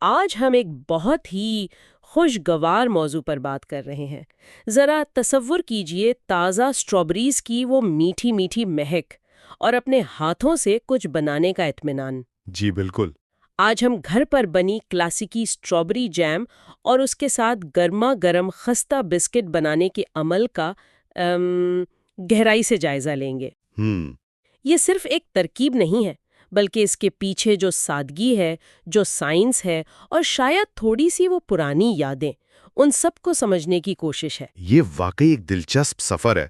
آج ہم ایک بہت ہی خوشگوار موضوع پر بات کر رہے ہیں۔ ذرا تصور کیجئے تازہ اسٹرابریز کی وہ میٹھی میٹھی مہک اور اپنے ہاتھوں سے کچھ بنانے کا اطمینان۔ جی بالکل۔ آج ہم گھر پر بنی کلاسیکی اسٹرابری جیم اور اس کے ساتھ گرما گرم خستہ بسکٹ بنانے کے عمل کا گہرائی سے جائزہ لیں گے۔ یہ صرف ایک ترکیب نہیں ہے، بلکہ اس کے پیچھے جو سادگی ہے، جو سائنس ہے اور شاید تھوڑی سی وہ پرانی یادیں، ان سب کو سمجھنے کی کوشش ہے۔ یہ واقعی ایک دلچسپ سفر ہے۔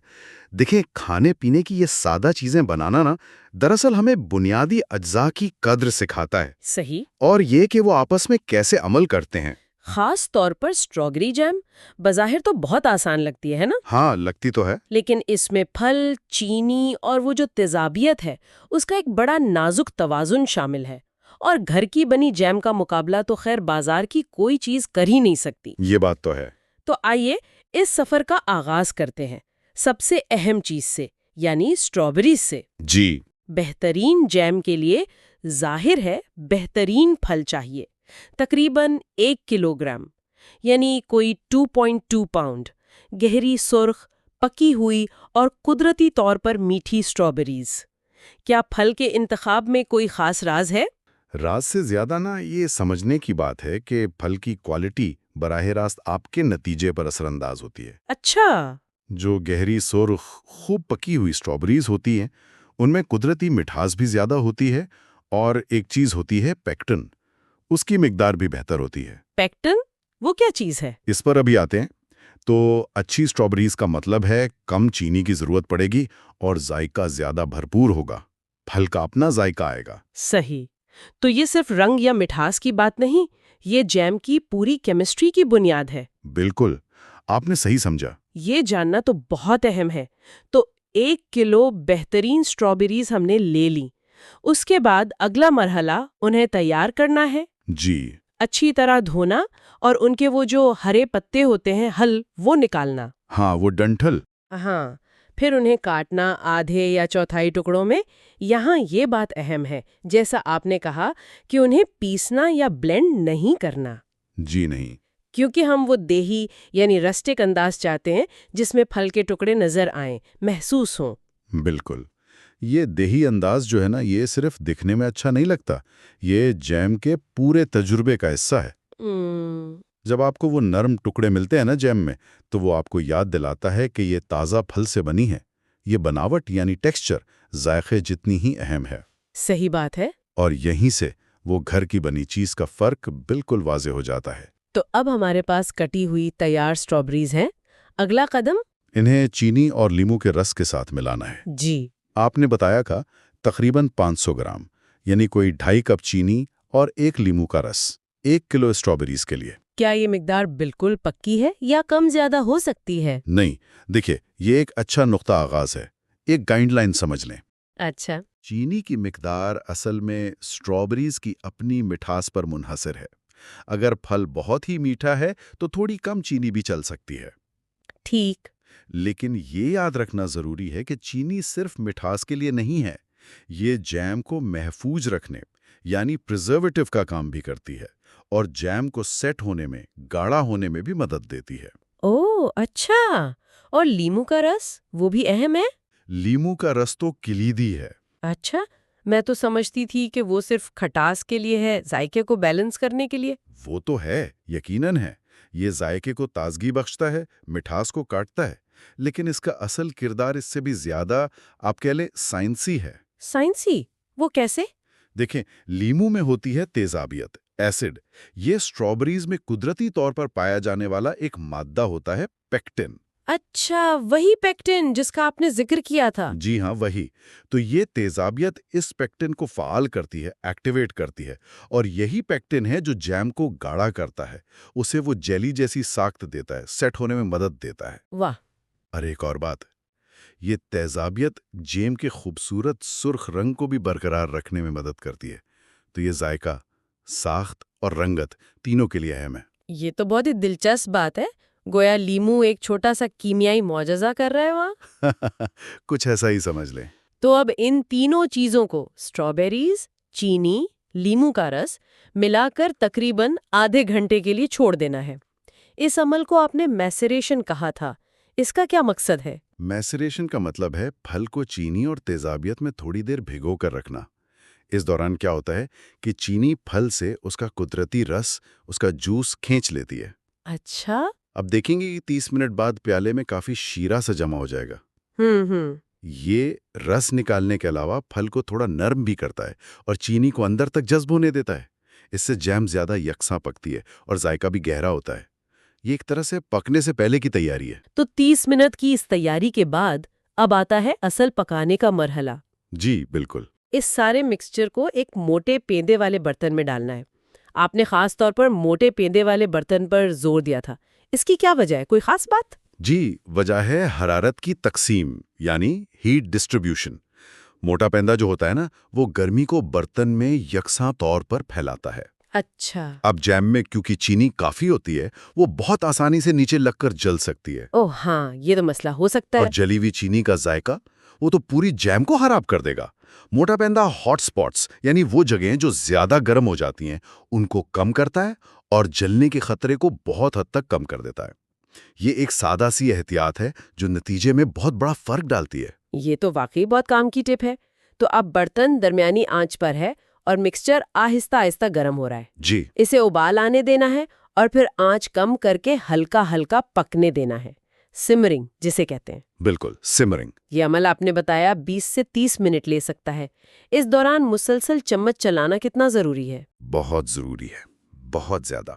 دیکھیں، کھانے پینے کی یہ سادہ چیزیں بنانا دراصل ہمیں بنیادی اجزاء کی قدر سکھاتا ہے۔ صحیح۔ اور یہ کہ وہ آپس میں کیسے عمل کرتے ہیں۔ خاص طور پر اسٹرابری جیم بظاہر تو بہت آسان لگتی ہے نا؟ ہاں، لگتی تو ہے۔ لیکن اس میں پھل، چینی اور وہ جو تیزابیت ہے، اس کا ایک بڑا نازک توازن شامل ہے۔ اور گھر کی بنی جیم کا مقابلہ تو خیر بازار کی کوئی چیز کر ہی نہیں سکتی۔ یہ بات تو ہے۔ تو آئیے اس سفر کا آغاز کرتے ہیں سب سے اہم چیز سے، یعنی اسٹرابریز سے۔ جی۔ بہترین جیم کے لیے ظاہر ہے بہترین پھل چاہیے، تقریباً 1 کلوگرام، یعنی کوئی 2.2 پاؤنڈ، گہری سرخ، پکی ہوئی اور قدرتی طور پر میٹھی اسٹرابریز۔ کیا پھل کے انتخاب میں کوئی خاص راز ہے؟ راز سے زیادہ یہ سمجھنے کی بات ہے کہ پھل کی کوالٹی براہ راست آپ کے نتیجے پر اثر انداز ہوتی ہے۔ اچھا۔ جو گہری سرخ خوب پکی ہوئی اسٹرابریز ہوتی ہیں ان میں قدرتی مٹھاس بھی زیادہ ہوتی ہے، اور ایک چیز ہوتی ہے پیکٹن، اس کی مقدار بھی بہتر ہوتی ہے۔ پیکٹن وہ کیا چیز ہے؟ اس پر ابھی آتے ہیں۔ تو اچھی اسٹرابریز کا مطلب ہے کم چینی کی ضرورت پڑے گی اور ذائقہ زیادہ بھرپور ہوگا، پھل کا اپنا ذائقہ آئے گا۔ صحیح۔ تو یہ صرف رنگ یا مٹھاس کی بات نہیں، یہ جیم کی پوری کیمسٹری کی بنیاد ہے۔ بالکل، آپ نے صحیح سمجھا۔ یہ جاننا تو بہت اہم ہے۔ تو 1 کلو بہترین اسٹرابریز ہم نے لے لی، اس کے بعد اگلا مرحلہ انہیں تیار کرنا ہے۔ جی۔ اچھی طرح دھونا اور ان کے وہ جو ہرے پتے ہوتے ہیں حل وہ نکالنا۔ ہاں، وہ ڈنٹھل۔ ہاں، پھر انہیں کاٹنا آدھے یا چوتھائی ٹکڑوں میں۔ یہاں یہ بات اہم ہے، جیسا آپ نے کہا کہ انہیں پیسنا یا بلینڈ نہیں کرنا۔ جی نہیں۔ کیونکہ ہم وہ دیہی یعنی رسٹک انداز چاہتے ہیں جس میں پھل کے ٹکڑے نظر آئیں، محسوس ہوں۔ بالکل۔ یہ دیہی انداز جو ہے یہ صرف دکھنے میں اچھا نہیں لگتا، یہ جیم کے پورے تجربے کا حصہ ہے۔ جب آپ کو وہ نرم ٹکڑے ملتے ہیں جیم میں، تو وہ آپ کو یاد دلاتا ہے کہ یہ تازہ پھل سے بنی ہے۔ یہ بناوٹ یعنی ٹیکسچر ذائقے جتنی ہی اہم ہے۔ صحیح بات ہے۔ اور یہیں سے وہ گھر کی بنی چیز کا فرق بالکل واضح ہو جاتا ہے۔ تو اب ہمارے پاس کٹی ہوئی تیار اسٹرابریز ہیں۔ اگلا قدم؟ انہیں چینی اور لیمو کے رس کے ساتھ ملانا ہے۔ جی۔ آپ نے بتایا تھا تقریباً 500 گرام، یعنی کوئی 2.5 کپ چینی اور 1 لیمو کا رس 1 کلو اسٹرابریز کے لیے۔ کیا یہ مقدار بالکل پکی ہے یا کم زیادہ ہو سکتی ہے؟ نہیں، دیکھیں، یہ ایک اچھا نقطہ آغاز ہے، ایک گائیڈ لائن سمجھ لیں۔ اچھا۔ چینی کی مقدار اصل میں اسٹرابریز کی اپنی مٹھاس پر منحصر ہے۔ اگر پھل بہت ہی میٹھا ہے تو تھوڑی کم چینی بھی چل سکتی ہے۔ ٹھیک۔ لیکن یہ یاد رکھنا ضروری ہے کہ چینی صرف مٹھاس کے لیے نہیں ہے، یہ جیم کو محفوظ رکھنے یعنی پریزرویٹو کا کام بھی کرتی ہے، اور جیم کو سیٹ ہونے میں، گاڑھا ہونے میں بھی مدد دیتی ہے۔ اوہ اچھا، اور لیمو کا رس وہ بھی اہم ہے؟ لیمو کا رس تو کلیدی ہے۔ اچھا، میں تو سمجھتی تھی کہ وہ صرف کھٹاس کے لیے ہے، ذائقے کو بیلنس کرنے کے لیے۔ وہ تو ہے، یقیناً ہے، یہ ذائقے کو تازگی بخشتا ہے، مٹھاس کو کاٹتا ہے، لیکن اس کا اصل کردار اس سے بھی زیادہ آپ کہہ لیں سائنسی ہے۔ سائنسی؟ وہ کیسے؟ دیکھیں، لیمو میں ہوتی ہے تیزابیت، ایسڈ۔ یہ اسٹرابریز میں قدرتی طور پر پایا جانے والا ایک مادہ ہوتا ہے پیکٹن۔ اچھا، وہی پیکٹن جس کا آپ نے ذکر کیا تھا۔ جی ہاں، وہی۔ تو یہ تیزابیت اس پیکٹن کو فعال کرتی ہے، ایکٹیویٹ کرتی ہے، اور یہی پیکٹن ہے جو جیم کو گاڑھا کرتا ہے، اسے وہ جیلی جیسی ساخت دیتا ہے، سیٹ ہونے میں مدد دیتا ہے۔ واہ۔ اور ایک اور بات، یہ تیزابیت جیم کے خوبصورت سرخ رنگ کو بھی برقرار رکھنے میں مدد کرتی ہے۔ تو یہ ذائقہ، ساخت اور رنگت تینوں کے لیے اہم ہے۔ یہ تو بہت ہی دلچسپ بات ہے، گویا لیمو ایک چھوٹا سا کیمیائی معجزہ کر رہا ہے وہاں۔ کچھ ایسا ہی سمجھ لیں۔ تو اب ان تینوں چیزوں کو، اسٹرابیریز، چینی، لیموں کا رس ملا کر تقریباً آدھے گھنٹے کے لیے چھوڑ دینا ہے۔ اس عمل کو آپ نے میسریشن کہا تھا، اس کا کیا مقصد ہے؟ میسریشن کا مطلب ہے پھل کو چینی اور تیزابیت میں تھوڑی دیر بھگو کر رکھنا۔ اس دوران کیا ہوتا ہے کہ چینی پھل سے اس کا قدرتی رس، اس کا جوس کھینچ لیتی ہے۔ اچھا۔ اب دیکھیں گے کہ 30 منٹ بعد پیالے میں کافی شیرہ سا جمع ہو جائے گا۔ یہ رس نکالنے کے علاوہ پھل کو تھوڑا نرم بھی کرتا ہے اور چینی کو اندر تک جذب ہونے دیتا ہے۔ اس سے جیم زیادہ یکساں پکتی ہے اور ذائقہ بھی گہرا ہوتا ہے۔ یہ ایک طرح سے پکنے سے پہلے کی تیاری ہے۔ تو 30 منٹ کی اس تیاری کے بعد اب آتا ہے اصل پکانے کا مرحلہ۔ جی بالکل۔ اس سارے مکسچر کو ایک موٹے پیندے والے برتن میں ڈالنا ہے۔ آپ نے خاص طور پر موٹے پیندے والے برتن پر زور دیا تھا، اس کی کیا وجہ ہے؟ کوئی خاص بات؟ جی، وجہ ہے حرارت کی تقسیم، یعنی ہیٹ ڈسٹریبیوشن۔ موٹا پیندا جو ہوتا ہے نا، وہ گرمی کو برتن میں یکساں طور پر پھیلاتا ہے۔ اچھا۔ اب جیم میں کیونکہ چینی کافی ہوتی ہے، وہ بہت آسانی سے نیچے لگ کر جل سکتی ہے۔ اوہ ہاں، یہ تو مسئلہ ہو سکتا ہے۔ اور جلی ہوئی چینی کا ذائقہ وہ تو پوری جیم کو خراب کر دے گا۔ موٹا پیندا ہاٹ سپاٹس، یعنی وہ جگہیں جو زیادہ گرم ہو جاتی ہیں، ان کو کم کرتا ہے اور جلنے کے خطرے کو بہت حد تک کم کر دیتا ہے۔ یہ ایک سادہ سی احتیاط ہے جو نتیجے میں بہت بڑا فرق ڈالتی ہے۔ یہ تو واقعی بہت کام کی ٹپ ہے۔ تو اب برتن درمیانی آنچ پر ہے اور مکسچر آہستہ آہستہ گرم ہو رہا ہے۔ جی، اسے ابال آنے دینا ہے اور پھر آنچ کم کر کے ہلکا ہلکا پکنے دینا ہے، سمرنگ جسے کہتے ہیں۔ بالکل، سمرنگ۔ یہ عمل آپ نے بتایا 20 سے 30 منٹ لے سکتا ہے۔ اس دوران مسلسل چمچ چلانا کتنا ضروری ہے؟ بہت ضروری ہے، بہت زیادہ۔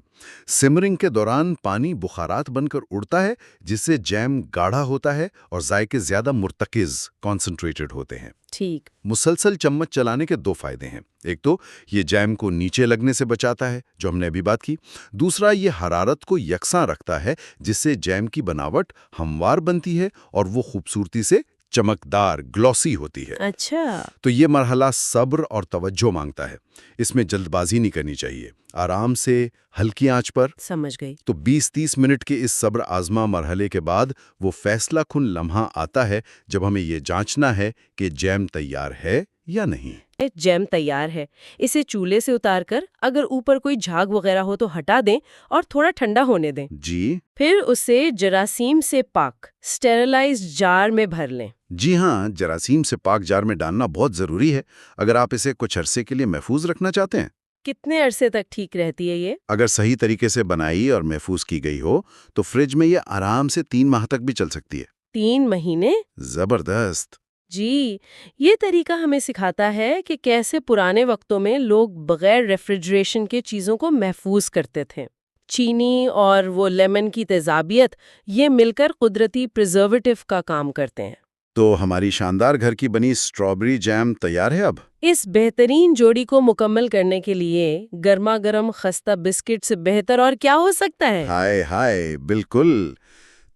سمرنگ کے دوران پانی بخارات بن کر اڑتا ہے، جس سے جیم گاڑھا ہوتا ہے اور ذائقے زیادہ مرتکز، کانسنٹریٹڈ ہوتے ہیں۔ ٹھیک۔ مسلسل چمچ چلانے کے دو فائدے ہیں۔ ایک تو یہ جیم کو نیچے لگنے سے بچاتا ہے، جو ہم نے ابھی بات کی۔ دوسرا، یہ حرارت کو یکساں رکھتا ہے، جس سے جیم کی بناوٹ ہموار بنتی ہے اور وہ خوبصورتی سے چمکدار، گلوسی ہوتی ہے۔ اچھا۔ تو یہ مرحلہ صبر اور توجہ مانگتا ہے۔ اس میں جلد بازی نہیں کرنی چاہیے، آرام سے، ہلکی آنچ پر۔ سمجھ گئی۔ تو 20-30 منٹ کے اس صبر آزما مرحلے کے بعد وہ فیصلہ کن لمحہ آتا ہے جب ہمیں یہ جانچنا ہے کہ جیم تیار ہے یا نہیں۔ جیم تیار ہے، اسے چولہے سے اتار کر اگر اوپر کوئی جھاگ وغیرہ ہو تو ہٹا دیں اور تھوڑا ٹھنڈا ہونے دیں۔ جی، پھر اسے جراثیم سے پاک اسٹیرلائزڈ جار میں بھر لیں۔ جی ہاں، جراثیم سے پاک جار میں ڈالنا بہت ضروری ہے اگر آپ اسے کچھ عرصے کے لیے محفوظ رکھنا چاہتے ہیں۔ کتنے عرصے تک ٹھیک رہتی ہے یہ؟ اگر صحیح طریقے سے بنائی اور محفوظ کی گئی ہو تو فریج میں یہ آرام سے 3 ماہ تک بھی چل سکتی ہے۔ 3 مہینے؟ زبردست۔ جی، یہ طریقہ ہمیں سکھاتا ہے کہ کیسے پرانے وقتوں میں لوگ بغیر ریفریجریشن کے چیزوں کو محفوظ کرتے تھے۔ چینی اور وہ لیمن کی تیزابیت یہ مل کر قدرتی پریزرویٹو کا کام کرتے ہیں۔ تو ہماری شاندار گھر کی بنی اسٹرابری جیم تیار ہے اب۔ اس بہترین جوڑی کو مکمل کرنے کے لیے گرما گرم خستہ بسکٹ سے بہتر اور کیا ہو سکتا ہے؟ ہائے ہائے، بالکل۔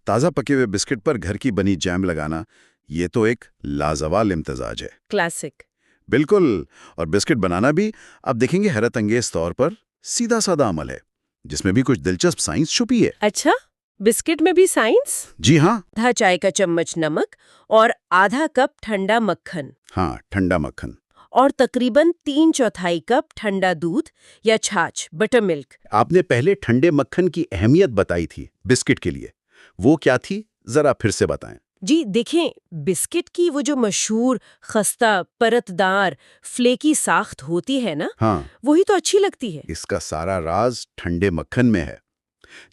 تازہ پکے ہوئے بسکٹ پر گھر کی بنی جیم لگانا، یہ تو ایک لازوال امتزاج ہے۔ کلاسک۔ بالکل، اور بسکٹ بنانا بھی اب دیکھیں گے حیرت انگیز طور پر سیدھا سادہ عمل ہے جس میں بھی کچھ دلچسپ سائنس چھپی ہے۔ اچھا، بسکٹ میں بھی سائنس؟ جی ہاں۔ آدھا چائے کا چمچ نمک اور آدھا کپ ٹھنڈا مکھن، ہاں، ٹھنڈا مکھن۔ اور تقریباً 3/4 کپ ٹھنڈا دودھ یا چھاچھ، بٹر ملک۔ آپ نے پہلے ٹھنڈے مکھن کی اہمیت بتائی تھی بسکٹ کے لیے، وہ کیا تھی؟ ذرا پھر سے بتائیں۔ جی دیکھیں، بسکٹ کی وہ جو مشہور خستہ پرت دار فلیکی ساخت ہوتی ہے نا، ہاں، وہی تو اچھی لگتی ہے۔ اس کا سارا راز ٹھنڈے مکھن میں ہے۔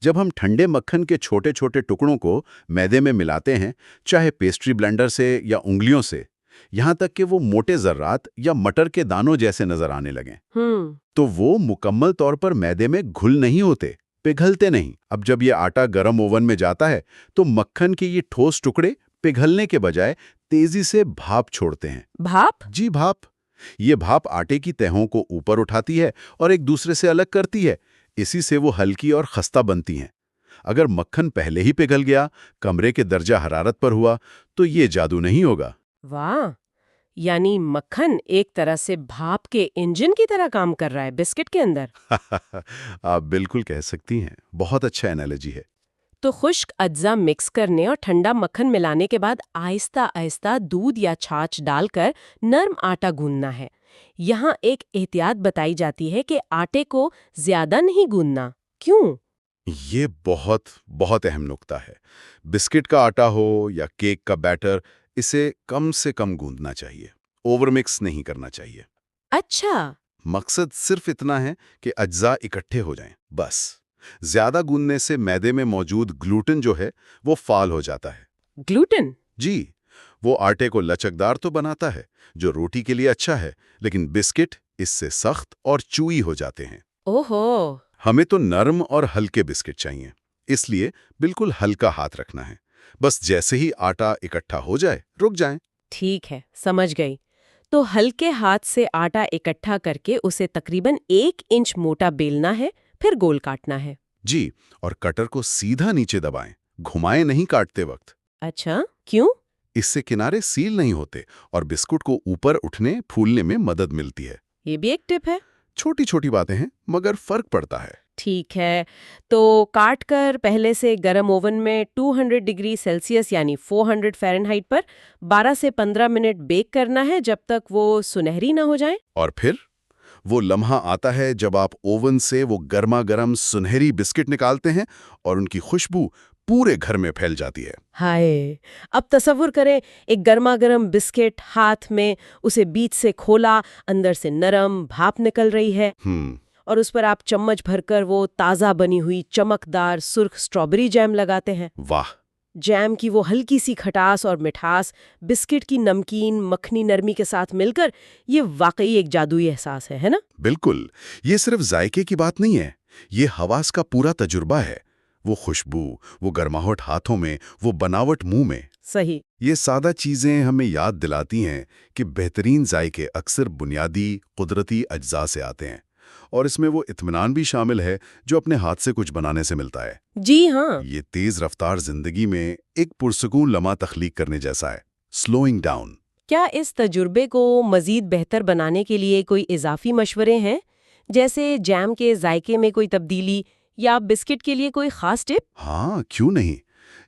جب ہم ٹھنڈے مکھن کے چھوٹے چھوٹے ٹکڑوں کو میدے میں ملاتے ہیں، چاہے پیسٹری بلینڈر سے یا انگلیوں سے، یہاں تک کہ وہ موٹے ذرات یا مٹر کے دانوں جیسے نظر آنے لگیں، تو وہ مکمل طور پر میدے میں گھل نہیں ہوتے، پگھلتے نہیں۔ اب جب یہ آٹا گرم اوون میں جاتا ہے تو مکھن کے یہ ٹھوس ٹکڑے پگھلنے کے بجائے تیزی سے بھاپ چھوڑتے ہیں۔ بھاپ؟ جی بھاپ۔ یہ بھاپ آٹے کی تہوں کو اوپر اٹھاتی ہے اور ایک دوسرے سے الگ کرتی ہے، اسی سے وہ ہلکی اور خستہ بنتی ہیں۔ اگر مکھن پہلے ہی پگھل گیا، کمرے کے درجہ حرارت پر ہوا، تو یہ جادو نہیں ہوگا۔ واہ، یعنی مکھن ایک طرح سے بھاپ کے انجن کی طرح کام کر رہا ہے بسکٹ کے اندر۔ آپ بالکل کہہ سکتی ہیں، بہت اچھا انالوجی ہے۔ تو خشک اجزاء مکس کرنے اور ٹھنڈا مکھن ملانے کے بعد آہستہ آہستہ دودھ یا چھاچھ ڈال کر نرم آٹا گوندنا ہے۔ یہاں ایک احتیاط بتائی جاتی ہے کہ آٹے کو زیادہ نہیں گوندنا۔ کیوں؟ یہ بہت بہت اہم نکتہ ہے۔ بسکٹ کا آٹا ہو یا کیک کا بیٹر، اسے کم سے کم گوندنا چاہیے، اوور مکس نہیں کرنا چاہیے۔ اچھا، مقصد صرف اتنا ہے کہ اجزاء اکٹھے ہو جائیں، بس۔ زیادہ گوندنے سے میدے میں موجود گلوٹن جو ہے وہ فعال ہو جاتا ہے۔ گلوٹن؟ جی، وہ آٹے کو لچکدار تو بناتا ہے، جو روٹی کے لیے اچھا ہے، لیکن بسکٹ اس سے سخت اور چوئی ہو جاتے ہیں۔ اوہو، ہمیں تو نرم اور ہلکے بسکٹ چاہیے، اس لیے بالکل ہلکا ہاتھ رکھنا ہے۔ بس جیسے ہی آٹا اکٹھا ہو جائے، رک جائیں۔ ٹھیک ہے، سمجھ گئی۔ تو ہلکے ہاتھ سے آٹا اکٹھا کر کے اسے تقریباً 1 انچ موٹا بیلنا ہے، پھر گول کاٹنا ہے۔ جی، اور کٹر کو سیدھا نیچے دبائیں، گھمائیں نہیں کاٹتے وقت۔ اچھا، کیوں؟ اس سے کنارے سیل نہیں ہوتے اور بسکٹ کو اوپر اٹھنے پھولنے میں مدد ملتی ہے۔ یہ بھی ایک ٹپ ہے۔ چھوٹی چھوٹی باتیں ہیں مگر فرق پڑتا ہے۔ ٹھیک ہے، تو کاٹ کر پہلے سے گرم اوون میں 200 ڈگری سیلسیس یعنی 400 فahrenheit پر 12 سے 15 منٹ بیک کرنا ہے جب تک وہ سنہری نہ ہو جائیں۔ اور پھر وہ لمحہ آتا ہے جب آپ اوون سے وہ گرما گرم سنہری بسکٹ نکالتے ہیں اور ان کی خوشبو پورے گھر میں پھیل جاتی ہے۔ ہائے، اب تصور کریں ایک گرما گرم بسکٹ ہاتھ میں، اسے بیچ سے کھولا، اندر سے نرم بھاپ نکل رہی ہے، اور اس پر آپ چمچ بھر کر وہ تازہ بنی ہوئی چمکدار سرخ اسٹرابری جیم لگاتے ہیں۔ واہ! جیم کی وہ ہلکی سی کھٹاس اور مٹھاس بسکٹ کی نمکین مکھنی نرمی کے ساتھ مل کر یہ واقعی ایک جادوئی احساس ہے نا؟ بالکل، یہ صرف ذائقے کی بات نہیں ہے، یہ حواس کا پورا تجربہ ہے۔ وہ خوشبو، وہ گرماہٹ ہاتھوں میں، وہ بناوٹ منہ میں۔ صحیح۔ یہ سادہ چیزیں ہمیں یاد دلاتی ہیں کہ بہترین ذائقے اکثر بنیادی قدرتی اجزاء سے آتے ہیں، اور اس میں وہ اطمینان بھی شامل ہے جو اپنے ہاتھ سے کچھ بنانے سے ملتا ہے۔ جی ہاں، یہ تیز رفتار زندگی میں ایک پرسکون لمحہ تخلیق کرنے جیسا ہے، سلوئنگ ڈاؤن۔ کیا اس تجربے کو مزید بہتر بنانے کے لیے کوئی اضافی مشورے ہیں، جیسے جیم کے ذائقے میں کوئی تبدیلی یا بسکٹ کے لیے کوئی خاص ٹپ؟ ہاں، کیوں نہیں؟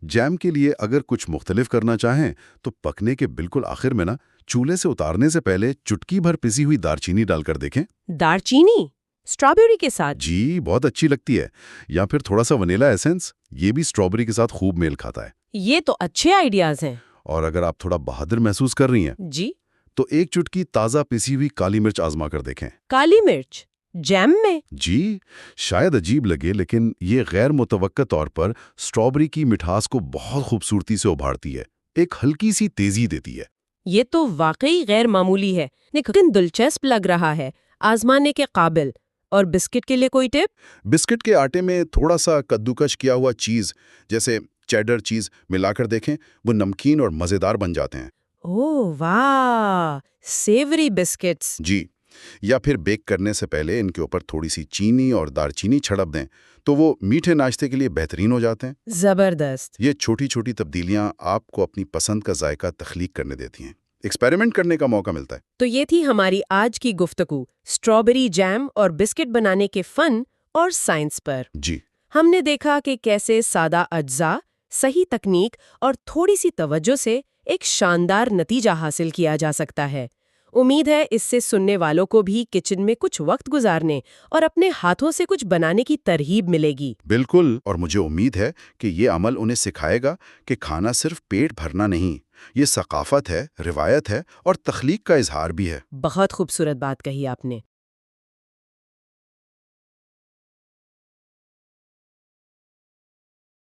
جیم کے لیے اگر کچھ مختلف کرنا چاہیں تو پکنے کے بالکل آخر میں چولہے سے اتارنے سے پہلے چٹکی بھر پسی ہوئی دار چینی ڈال کر دیکھیں۔ دار چینی اسٹرابیری کے ساتھ؟ جی، بہت اچھی لگتی ہے۔ یا پھر تھوڑا سا ونیلا ایسنس، یہ بھی اسٹرابیری کے ساتھ خوب میل کھاتا ہے۔ یہ تو اچھے آئیڈیاز ہیں۔ اور اگر آپ تھوڑا بہادر محسوس کر رہی ہیں جی، تو ایک چٹکی تازہ پسی ہوئی کالی مرچ آزما کر دیکھیں۔ کالی مرچ جیم میں؟ جی، شاید عجیب لگے لیکن یہ غیر متوقع طور پر اسٹرابری کی مٹھاس کو بہت خوبصورتی سے ابھارتی ہے، ایک ہلکی سی تیزی دیتی ہے۔ یہ تو واقعی غیر معمولی ہے، لیکن دلچسپ لگ رہا ہے، آزمانے کے قابل۔ اور بسکٹ کے لیے کوئی ٹپ؟ بسکٹ کے آٹے میں تھوڑا سا کدوکش کیا ہوا چیز جیسے چیڈر چیز ملا کر دیکھیں، وہ نمکین اور مزیدار بن جاتے ہیں۔ اوہ واہ، سیوری بسکٹس۔ جی، یا پھر بیک کرنے سے پہلے ان کے اوپر تھوڑی سی چینی اور دار چینی چھڑپ دیں تو وہ میٹھے ناشتے کے لیے بہترین ہو جاتے ہیں۔ زبردست۔ یہ چھوٹی چھوٹی تبدیلیاں آپ کو اپنی پسند کا ذائقہ تخلیق کرنے دیتی ہیں، ایکسپیریمنٹ کرنے کا موقع ملتا ہے۔ تو یہ تھی ہماری آج کی گفتگو اسٹرابیری جیم اور بسکٹ بنانے کے فن اور سائنس پر۔ جی، ہم نے دیکھا کہ کیسے سادہ اجزاء، صحیح تکنیک اور تھوڑی سی توجہ سے ایک شاندار نتیجہ حاصل کیا جا سکتا ہے۔ امید ہے اس سے سننے والوں کو بھی کچن میں کچھ وقت گزارنے اور اپنے ہاتھوں سے کچھ بنانے کی ترغیب ملے گی۔ بالکل، اور مجھے امید ہے کہ یہ عمل انہیں سکھائے گا کہ کھانا صرف پیٹ بھرنا نہیں، یہ ثقافت ہے، روایت ہے اور تخلیق کا اظہار بھی ہے۔ بہت خوبصورت بات کہی آپ نے۔